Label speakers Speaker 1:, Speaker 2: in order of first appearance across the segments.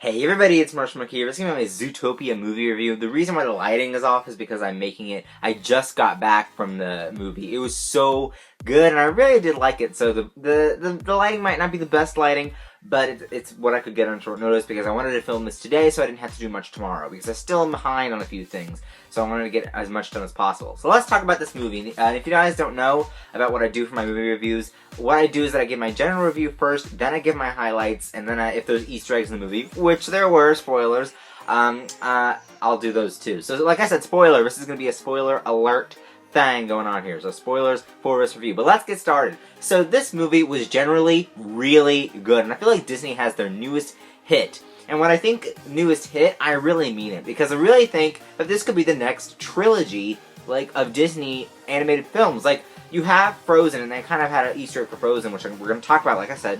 Speaker 1: Hey everybody, it's Marshall here. This is going to be my Zootopia movie review. The reason why the lighting is off is because I'm making it. I just got back from the movie. It was so good and I really did like it. So the lighting might not be the best lighting, but it's what I could get on short notice because I wanted to film this today so I didn't have to do much tomorrow because I still am behind on a few things. So I wanted to get as much done as possible. So let's talk about this movie. If you guys don't know about what I do for my movie reviews, what I do is that I give my general review first, then I give my highlights, and then if there's Easter eggs in the movie, which there were, spoilers, I'll do those too. So like I said, spoiler, this is going to be a spoiler alert thing going on here. So spoilers for this review. But let's get started. So this movie was generally really good, and I feel like Disney has their newest hit. And when I think newest hit, I really mean it, because I really think that this could be the next trilogy, like, of Disney animated films. Like, you have Frozen, and they kind of had an Easter egg for Frozen, which we're going to talk about, like I said.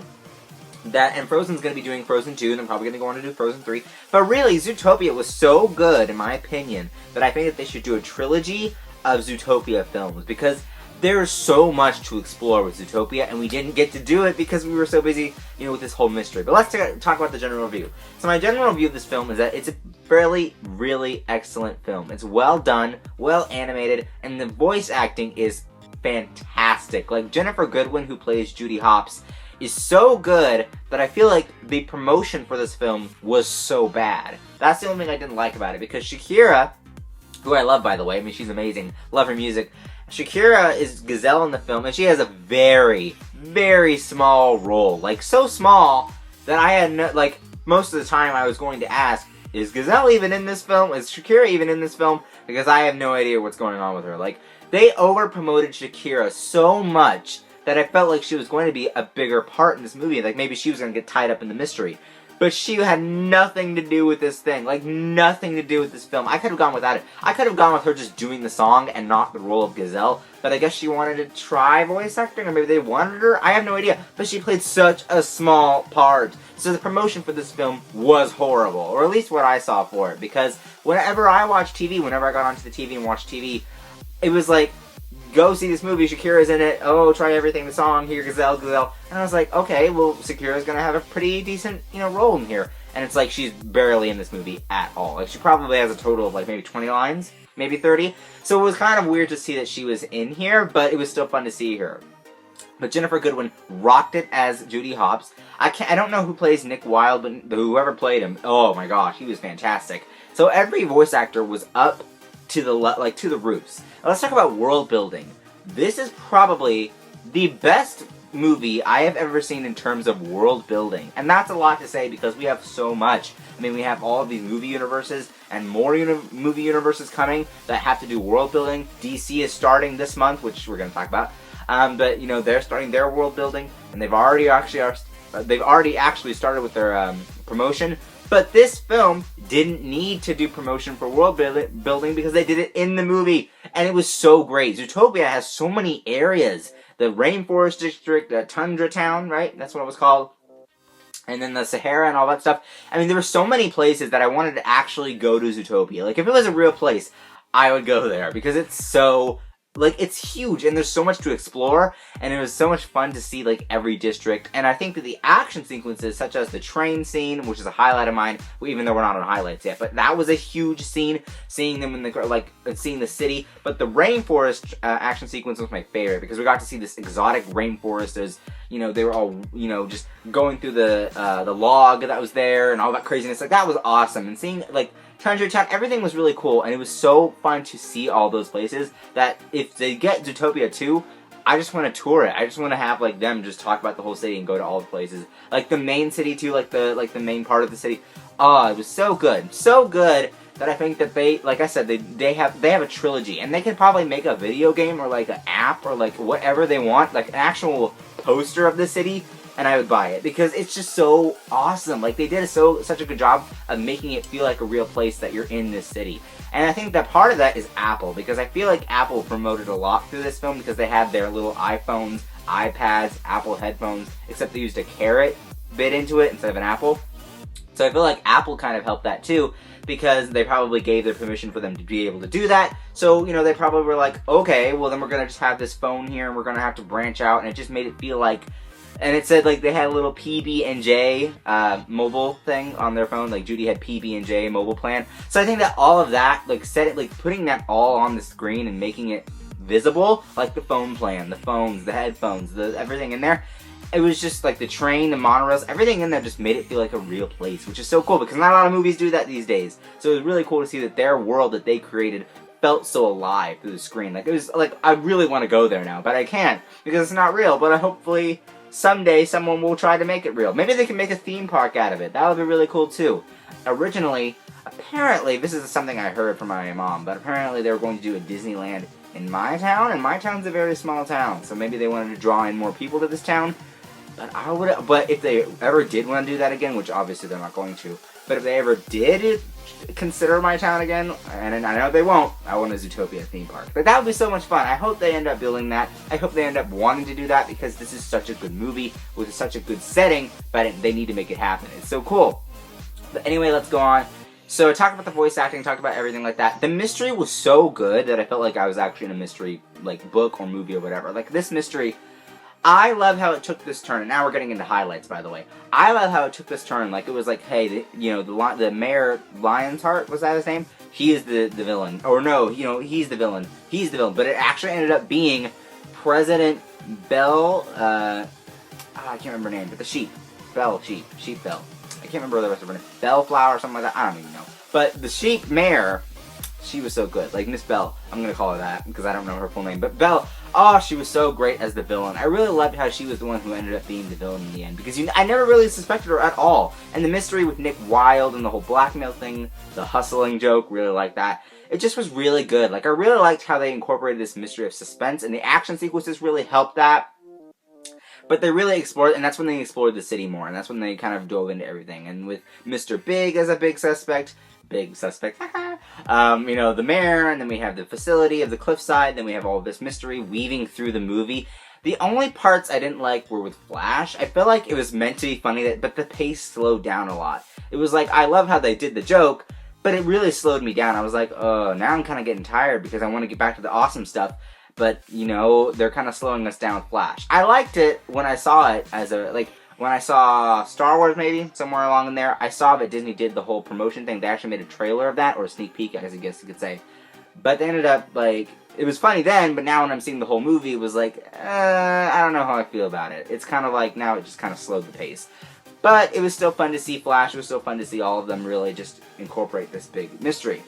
Speaker 1: And Frozen's going to be doing Frozen 2, and they're probably going to go on to do Frozen 3. But really, Zootopia was so good, in my opinion, that I think that they should do a trilogy of Zootopia films, because there's so much to explore with Zootopia, and we didn't get to do it because we were so busy, with this whole mystery. But let's talk about the general review. So my general review of this film is that it's a really excellent film. It's well done, well animated, and the voice acting is fantastic. Like, Jennifer Goodwin, who plays Judy Hopps, is so good that I feel like the promotion for this film was so bad. That's the only thing I didn't like about it, because Shakira, who I love, by the way, I mean, she's amazing, love her music. Shakira is Gazelle in the film, and she has a very small role. Like, so small that I had no, like, most of the time I was going to ask, is Gazelle even in this film? Is Shakira even in this film? Because I have no idea what's going on with her. Like, they over-promoted Shakira so much that I felt like she was going to be a bigger part in this movie. Like, maybe she was going to get tied up in the mystery. But she had nothing to do with this thing. Like, nothing to do with this film. I could have gone without it. I could have gone with her just doing the song and not the role of Gazelle. But I guess she wanted to try voice acting, or maybe they wanted her. I have no idea. But she played such a small part. So the promotion for this film was horrible. Or at least what I saw for it. Because whenever I watched TV, whenever I got onto the TV and watched TV, it was like, go see this movie, Shakira's in it, oh, try everything, the song, here, Gazelle. And I was like, okay, well, Shakira's gonna have a pretty decent, role in here. And it's like, she's barely in this movie at all. Like, she probably has a total of, like, maybe 20 lines, maybe 30. So it was kind of weird to see that she was in here, but it was still fun to see her. But Jennifer Goodwin rocked it as Judy Hopps. I don't know who plays Nick Wilde, but whoever played him, oh my gosh, he was fantastic. So every voice actor was up to the roofs. Now let's talk about world building. This is probably the best movie I have ever seen in terms of world building. And that's a lot to say because we have so much. I mean, we have all of these movie universes and more movie universes coming that have to do world building. DC is starting this month, which we're going to talk about. But, they're starting their world building, and they've already actually started with their promotion. But this film didn't need to do promotion for world building because they did it in the movie. And it was so great. Zootopia has so many areas. The Rainforest District, the Tundra Town, right? That's what it was called. And then the Sahara and all that stuff. I mean, there were so many places that I wanted to actually go to Zootopia. Like, if it was a real place, I would go there. Because it's so... like, it's huge, and there's so much to explore, and it was so much fun to see, like, every district. And I think that the action sequences, such as the train scene, which is a highlight of mine, even though we're not on highlights yet, but that was a huge scene, seeing them in the, like, seeing the city. But the rainforest action sequence was my favorite, because we got to see this exotic rainforest as, they were all, just going through the log that was there, and all that craziness. Like, that was awesome, and seeing, like, Tundra Town, everything was really cool, and it was so fun to see all those places that if they get Zootopia 2, I just want to tour it. I just want to have, like, them just talk about the whole city and go to all the places. Like, the main city, too, like the main part of the city. Oh, it was so good. So good that I think that they, like I said, they have a trilogy, and they could probably make a video game or, like, an app or, like, whatever they want, like, an actual poster of the city, and I would buy it because it's just so awesome. Like, they did such a good job of making it feel like a real place that you're in this city. And I think that part of that is Apple, because I feel like Apple promoted a lot through this film because they had their little iPhones, iPads, Apple headphones, except they used a carrot bit into it instead of an apple. So I feel like Apple kind of helped that too, because they probably gave their permission for them to be able to do that. So, they probably were like, okay, well then we're going to just have this phone here and we're going to have to branch out, and it just made it feel like And it said, like, they had a little PB&J mobile thing on their phone. Like, Judy had PB&J mobile plan. So I think that all of that, like, putting that all on the screen and making it visible, like the phone plan, the phones, the headphones, everything in there, it was just, like, the train, the monorails, everything in there just made it feel like a real place, which is so cool, because not a lot of movies do that these days. So it was really cool to see that their world that they created felt so alive through the screen. Like, it was, like, I really want to go there now, but I can't, because it's not real, but hopefully someday someone will try to make it real. Maybe they can make a theme park out of it. That would be really cool too. Originally, apparently, this is something I heard from my mom, but apparently they were going to do a Disneyland in my town, and my town's a very small town, so maybe they wanted to draw in more people to this town. But if they ever did want to do that again, which obviously they're not going to, but if they ever did consider my town again, and I know they won't, I want a Zootopia theme park. But that would be so much fun. I hope they end up building that. I hope they end up wanting to do that, because this is such a good movie with such a good setting, but they need to make it happen. It's so cool. But anyway, let's go on. So I talked about the voice acting, talked about everything like that. The mystery was so good that I felt like I was actually in a mystery, like, book or movie or whatever. Like, this mystery, I love how it took this turn. And now we're getting into highlights, by the way. I love how it took this turn. Like, it was like, hey, the mayor Lionheart, was that his name? He is the villain. Or no, he's the villain. He's the villain. But it actually ended up being President Bell, I can't remember her name, but the sheep. Sheep Bell. I can't remember the rest of her name. Bellflower or something like that. I don't even know. But the sheep mayor, she was so good. Like, Miss Bell. I'm going to call her that because I don't know her full name. But Belle, oh, she was so great as the villain. I really loved how she was the one who ended up being the villain in the end. Because I never really suspected her at all. And the mystery with Nick Wilde and the whole blackmail thing, the hustling joke, really liked that. It just was really good. Like, I really liked how they incorporated this mystery of suspense. And the action sequences really helped that. But they really explored, and that's when they explored the city more, and that's when they kind of dove into everything. And with Mr. Big as a big suspect, the mayor, and then we have the facility of the cliffside, then we have all this mystery weaving through the movie. The only parts I didn't like were with Flash. I feel like it was meant to be funny, but the pace slowed down a lot. It was like, I love how they did the joke, but it really slowed me down. I was like, oh, now I'm kind of getting tired because I want to get back to the awesome stuff. But, they're kind of slowing us down with Flash. I liked it when I saw it when I saw Star Wars maybe, somewhere along in there. I saw that Disney did the whole promotion thing. They actually made a trailer of that, or a sneak peek, I guess you could say. But they ended up, it was funny then, but now when I'm seeing the whole movie, it was like, I don't know how I feel about it. It's kind of like, now it just kind of slowed the pace. But it was still fun to see Flash. It was still fun to see all of them really just incorporate this big mystery.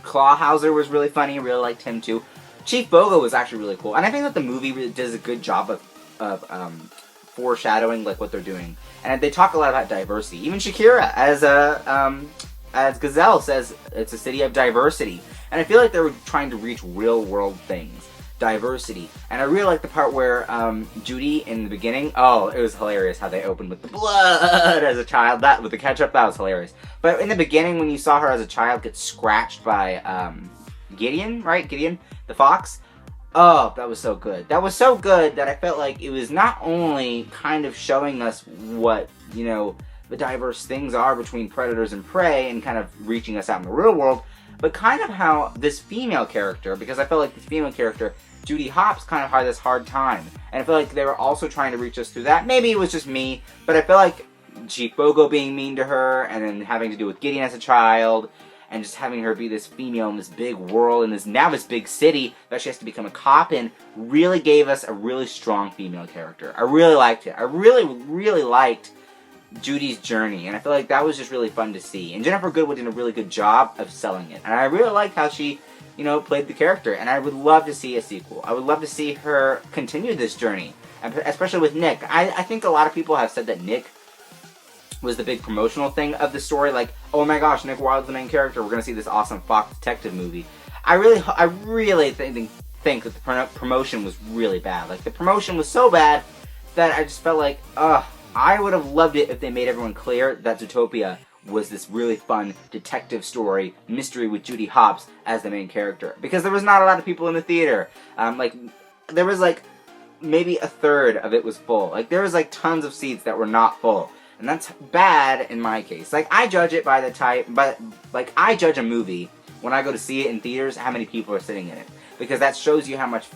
Speaker 1: Clawhauser was really funny. I really liked him too. Chief Bogo was actually really cool, and I think that the movie really does a good job of foreshadowing like what they're doing, and they talk a lot about diversity. Even Shakira, as Gazelle says, it's a city of diversity, and I feel like they were trying to reach real world things, diversity. And I really like the part where Judy in the beginning, oh, it was hilarious how they opened with the blood as a child. That with the ketchup, that was hilarious. But in the beginning, when you saw her as a child get scratched by Gideon, right? Gideon, the fox. Oh, that was so good. That was so good that I felt like it was not only kind of showing us what, the diverse things are between predators and prey and kind of reaching us out in the real world, but kind of how this female character, because I felt like this female character, Judy Hopps, kind of had this hard time. And I feel like they were also trying to reach us through that. Maybe it was just me, but I feel like Chief Bogo being mean to her, and then having to do with Gideon as a child, and just having her be this female in this big world, in this big city that she has to become a cop in, really gave us a really strong female character. I really liked it. I really, really liked Judy's journey, and I feel like that was just really fun to see. And Jennifer Goodwin did a really good job of selling it. And I really liked how she, played the character. And I would love to see a sequel. I would love to see her continue this journey, especially with Nick. I think a lot of people have said that Nick was the big promotional thing of the story, like, oh my gosh, Nick Wilde's the main character, we're gonna see this awesome Fox detective movie. I really think that the promotion was really bad. Like, the promotion was so bad that I just felt like, I would have loved it if they made everyone clear that Zootopia was this really fun detective story, mystery with Judy Hopps as the main character. Because there was not a lot of people in the theater. There was maybe a third of it was full. Like, there was tons of seats that were not full. And that's bad in my case. I judge it by the type, but I judge a movie when I go to see it in theaters, how many people are sitting in it. Because that shows you how much,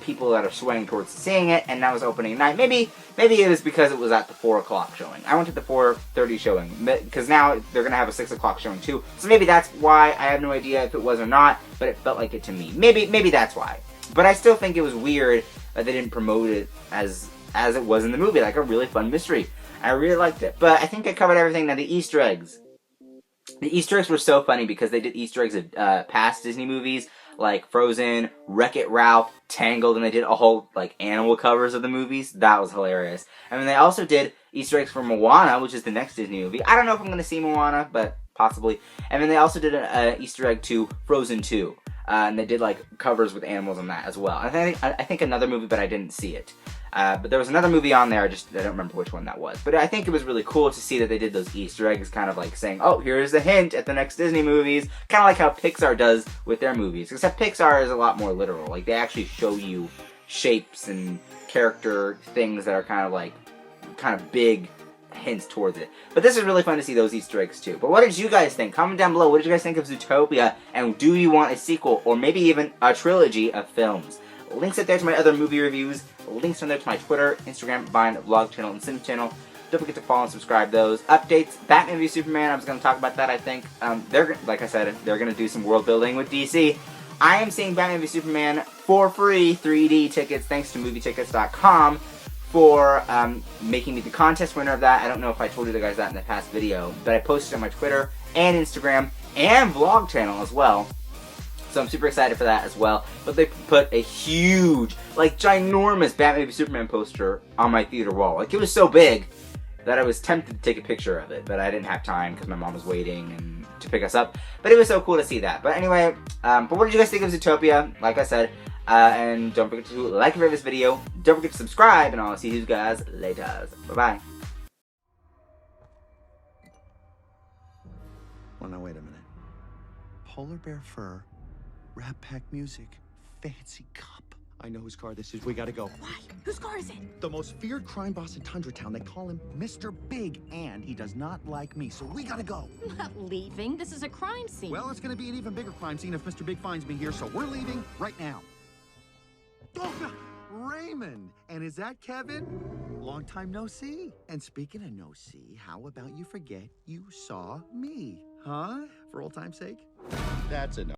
Speaker 1: people that are swaying towards seeing it, and that was opening night. Maybe it was because it was at the 4 o'clock showing. I went to the 4:30 showing, because now they're going to have a 6 o'clock showing too. So maybe that's why. I have no idea if it was or not, but it felt like it to me. Maybe that's why. But I still think it was weird that they didn't promote it as it was in the movie, like a really fun mystery. I really liked it. But I think I covered everything. Now, the Easter eggs. The Easter eggs were so funny because they did Easter eggs of past Disney movies, like Frozen, Wreck-It Ralph, Tangled, and they did a whole, like, animal covers of the movies. That was hilarious. And then they also did Easter eggs for Moana, which is the next Disney movie. I don't know if I'm going to see Moana, but possibly. And then they also did an Easter egg to Frozen 2. And they did, like, covers with animals on that as well. I think another movie, but I didn't see it. But there was another movie on there, I don't remember which one that was. But I think it was really cool to see that they did those Easter eggs, kind of like saying, oh, here's a hint at the next Disney movies. Kind of like how Pixar does with their movies. Except Pixar is a lot more literal. Like, they actually show you shapes and character things that are kind of big hints towards it. But this is really fun to see those Easter eggs too. But what did you guys think? Comment down below. What did you guys think of Zootopia? And do you want a sequel or maybe even a trilogy of films? Links up there to my other movie reviews. Links on there to my Twitter, Instagram, Vine, vlog channel, and Sim channel. Don't forget to follow and subscribe those. Updates, Batman v Superman, I was going to talk about that, I think. Like I said, they're going to do some world building with DC. I am seeing Batman v Superman for free 3D tickets thanks to movietickets.com for making me the contest winner of that. I don't know if I told you guys that in the past video, but I posted on my Twitter and Instagram and vlog channel as well. So I'm super excited for that as well. But they put a huge, like ginormous Batman v Superman poster on my theater wall. Like, it was so big that I was tempted to take a picture of it, but I didn't have time because my mom was waiting and to pick us up. But it was so cool to see that. But anyway, but what did you guys think of Zootopia? Like I said, and don't forget to like and rate this video. Don't forget to subscribe, and I'll see you guys later. Bye-bye.
Speaker 2: Well, now wait a minute. Polar bear fur, Rat Pack music, fancy cup. I know whose car this is. We gotta go.
Speaker 3: Why? Whose car is it?
Speaker 2: The most feared crime boss in Tundra Town. They call him Mr. Big, and he does not like me, so we gotta go.
Speaker 3: I'm not leaving. This is a crime scene.
Speaker 2: Well, it's gonna be an even bigger crime scene if Mr. Big finds me here, so we're leaving right now. Oh, Raymond! And is that Kevin? Long time no see. And speaking of no see, how about you forget you saw me? Huh? For old time's sake? That's enough.